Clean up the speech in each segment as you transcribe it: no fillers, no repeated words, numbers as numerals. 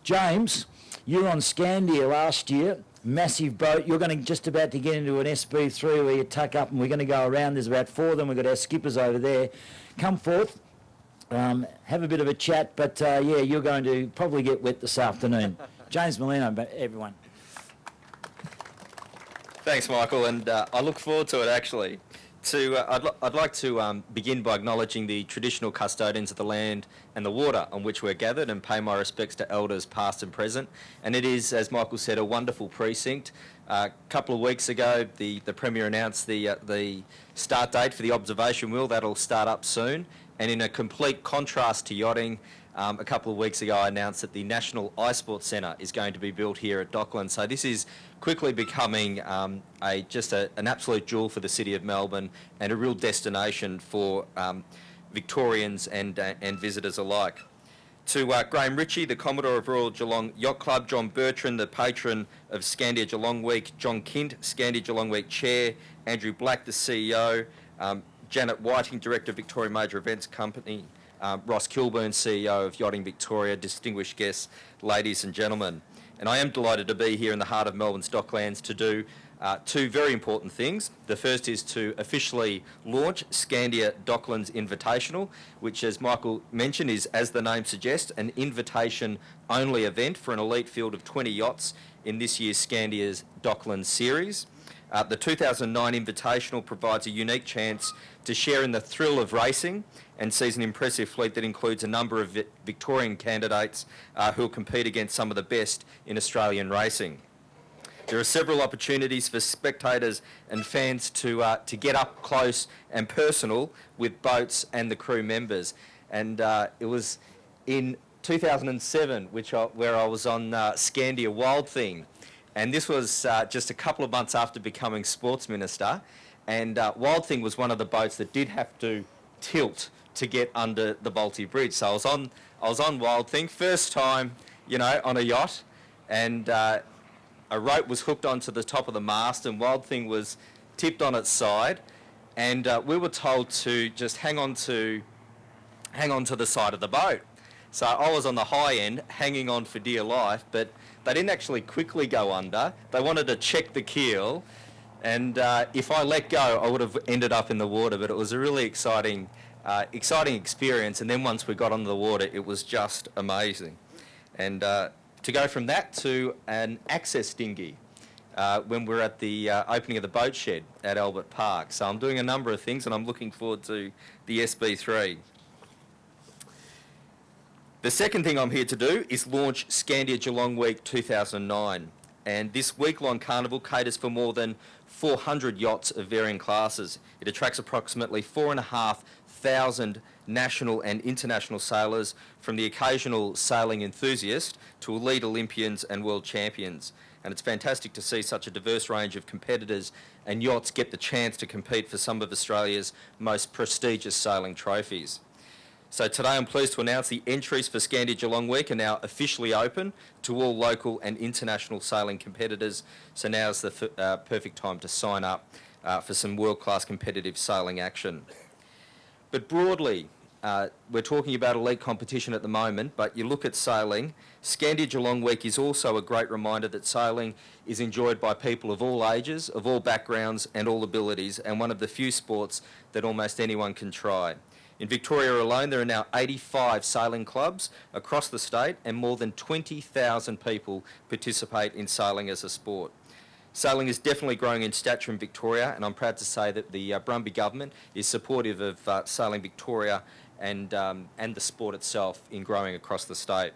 James, you were on Scandia last year. Massive boat. You're going to just about to get into an SB3 where you tuck up, and we're going to go around. There's about 4 of them. We've got our skippers over there. Come forth, have a bit of a chat, but yeah, you're going to probably get wet this afternoon. James Molino, everyone. Thanks, Michael, and I look forward to it, actually. I'd like to begin by acknowledging the traditional custodians of the land and the water on which we're gathered, and pay my respects to elders past and present. And it is, as Michael said, a wonderful precinct. A couple of weeks ago, the Premier announced the start date for the observation wheel. That'll start up soon. And in a complete contrast to yachting, a couple of weeks ago I announced that the National Ice Sports Centre is going to be built here at Docklands. So this is quickly becoming an absolute jewel for the City of Melbourne, and a real destination for Victorians and visitors alike. To Graham Ritchie, the Commodore of Royal Geelong Yacht Club, John Bertrand, the patron of Scandia Geelong Week, John Kint, Scandia Geelong Week Chair, Andrew Black, the CEO, Janet Whiting, Director of Victoria Major Events Company, Ross Kilburn, CEO of Yachting Victoria, distinguished guests, ladies and gentlemen. And I am delighted to be here in the heart of Melbourne's Docklands to do 2 very important things. The first is to officially launch Scandia Docklands Invitational, which, as Michael mentioned, is, as the name suggests, an invitation-only event for an elite field of 20 yachts in this year's Scandia's Docklands series. The 2009 Invitational provides a unique chance to share in the thrill of racing, and sees an impressive fleet that includes a number of Victorian candidates who will compete against some of the best in Australian racing. There are several opportunities for spectators and fans to get up close and personal with boats and the crew members. And it was in 2007 where I was on Scandia Wild Thing. And this was just a couple of months after becoming Sports Minister. And Wild Thing was one of the boats that did have to tilt to get under the Balti Bridge. So I was on Wild Thing, first time, on a yacht, and a rope was hooked onto the top of the mast, and Wild Thing was tipped on its side, and we were told to just hang on to the side of the boat. So I was on the high end, hanging on for dear life, but they didn't actually quickly go under. They wanted to check the keel, and if I let go, I would have ended up in the water. But it was a really exciting experience. And then once we got onto the water, it was just amazing. And to go from that to an access dinghy when we're at the opening of the boat shed at Albert Park. So I'm doing a number of things, and I'm looking forward to the SB3. The second thing I'm here to do is launch Scandia Geelong Week 2009. And this week-long carnival caters for more than 400 yachts of varying classes. It attracts approximately 4,500 national and international sailors, from the occasional sailing enthusiast to elite Olympians and world champions. And it's fantastic to see such a diverse range of competitors and yachts get the chance to compete for some of Australia's most prestigious sailing trophies. So today I'm pleased to announce the entries for Scandia Geelong Week are now officially open to all local and international sailing competitors. So now's the perfect time to sign up for some world-class competitive sailing action. But broadly, we're talking about elite competition at the moment, but you look at sailing, Scandia Geelong Week is also a great reminder that sailing is enjoyed by people of all ages, of all backgrounds and all abilities, and one of the few sports that almost anyone can try. In Victoria alone, there are now 85 sailing clubs across the state, and more than 20,000 people participate in sailing as a sport. Sailing is definitely growing in stature in Victoria, and I'm proud to say that the Brumby government is supportive of Sailing Victoria and the sport itself in growing across the state.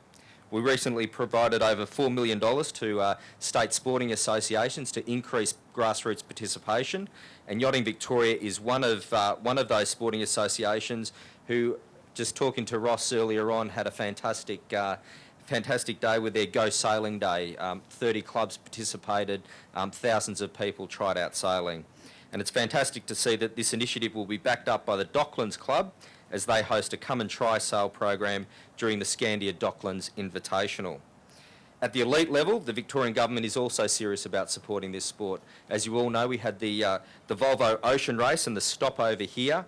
We recently provided over $4 million to state sporting associations to increase grassroots participation, and Yachting Victoria is one of those sporting associations who, just talking to Ross earlier on, had a fantastic day with their Go Sailing Day. 30 clubs participated, thousands of people tried out sailing. And it's fantastic to see that this initiative will be backed up by the Docklands Club as they host a come and try sail program during the Scandia Docklands Invitational. At the elite level, the Victorian Government is also serious about supporting this sport. As you all know, we had the Volvo Ocean Race and the stopover here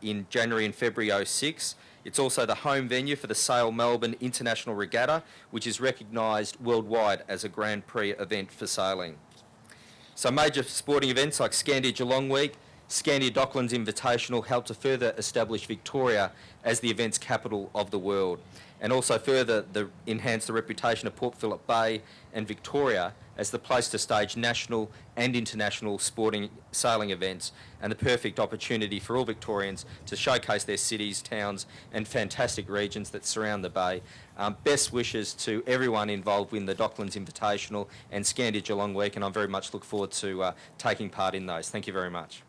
in January and February 06. It's also the home venue for the Sail Melbourne International Regatta, which is recognised worldwide as a Grand Prix event for sailing. So major sporting events like Scandia Geelong Week, Scandia Docklands Invitational help to further establish Victoria as the events capital of the world, and also further enhance the reputation of Port Phillip Bay and Victoria as the place to stage national and international sporting sailing events, and the perfect opportunity for all Victorians to showcase their cities, towns and fantastic regions that surround the bay. Best wishes to everyone involved in the Docklands Invitational and Scandia Geelong Week, and I very much look forward to taking part in those. Thank you very much.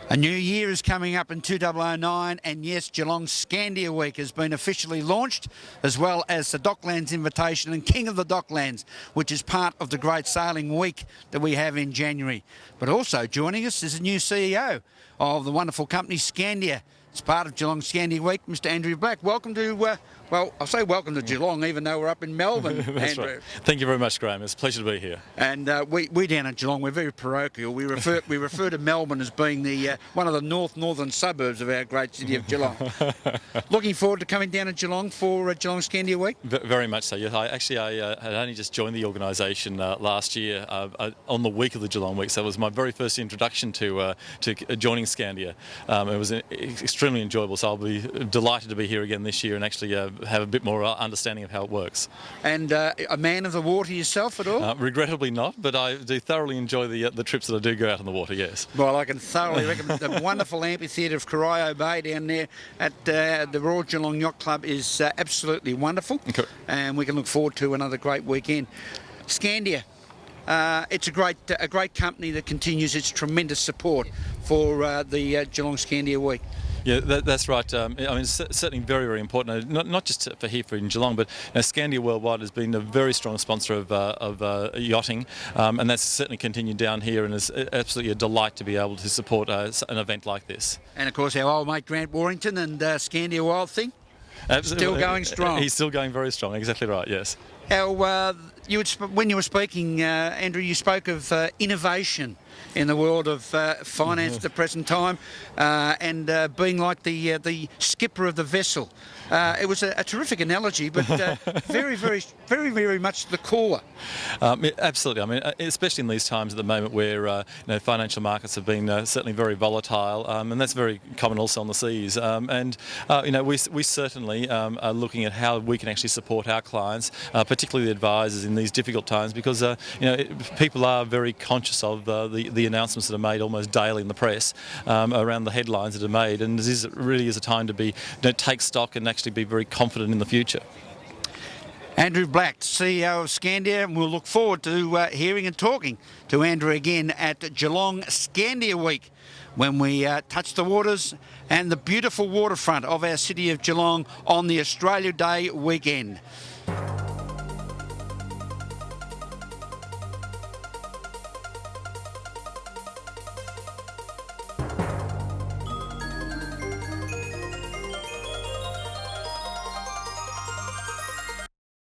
A new year is coming up in 2009, and yes, Geelong Scandia Week has been officially launched, as well as the Docklands Invitation and King of the Docklands, which is part of the Great Sailing Week that we have in January. But also joining us is a new CEO of the wonderful company Scandia. It's part of Geelong Scandia Week, Mr. Andrew Black. Welcome to, well, I'll say welcome to Geelong, even though we're up in Melbourne, That's Andrew. Right. Thank you very much, Graham. It's a pleasure to be here. And we down at Geelong, we're very parochial. We refer to Melbourne as being the one of the northern suburbs of our great city of Geelong. Looking forward to coming down to Geelong for Geelong Scandia Week. Very much so. Yes, I had only just joined the organisation last year on the week of the Geelong Week, so it was my very first introduction to joining Scandia. It was extremely enjoyable, so I'll be delighted to be here again this year and actually have a bit more understanding of how it works. And a man of the water yourself at all? Regrettably not, but I do thoroughly enjoy the trips that I do go out on the water, yes. Well, I can thoroughly recommend the wonderful amphitheatre of Corio Bay down there at the Royal Geelong Yacht Club is absolutely wonderful. Okay. And we can look forward to another great weekend. Scandia. It's a great company that continues its tremendous support for the Geelong Scandia Week. Yeah, that's right. I mean, it's certainly very, very important. Not just for here in Geelong, but Scandia Worldwide has been a very strong sponsor of yachting, and that's certainly continued down here, and it's absolutely a delight to be able to support an event like this. And of course, our old mate Grant Warrington and Scandia Wild Thing, still going strong. He's still going very strong. Exactly right. Yes. When you were speaking, Andrew, you spoke of innovation in the world of finance at the present time, and being like the skipper of the vessel. It was a terrific analogy, but very much the core. Absolutely. I mean, especially in these times at the moment where financial markets have been certainly very volatile, and that's very common also on the seas. We certainly are looking at how we can actually support our clients, particularly the advisors in these difficult times, because people are very conscious of the announcements that are made almost daily in the press around the headlines that are made, and this really is a time to take stock and actually be very confident in the future. Andrew Black, CEO of Scandia, and we'll look forward to hearing and talking to Andrew again at Geelong Scandia Week, when we touch the waters and the beautiful waterfront of our city of Geelong on the Australia Day weekend.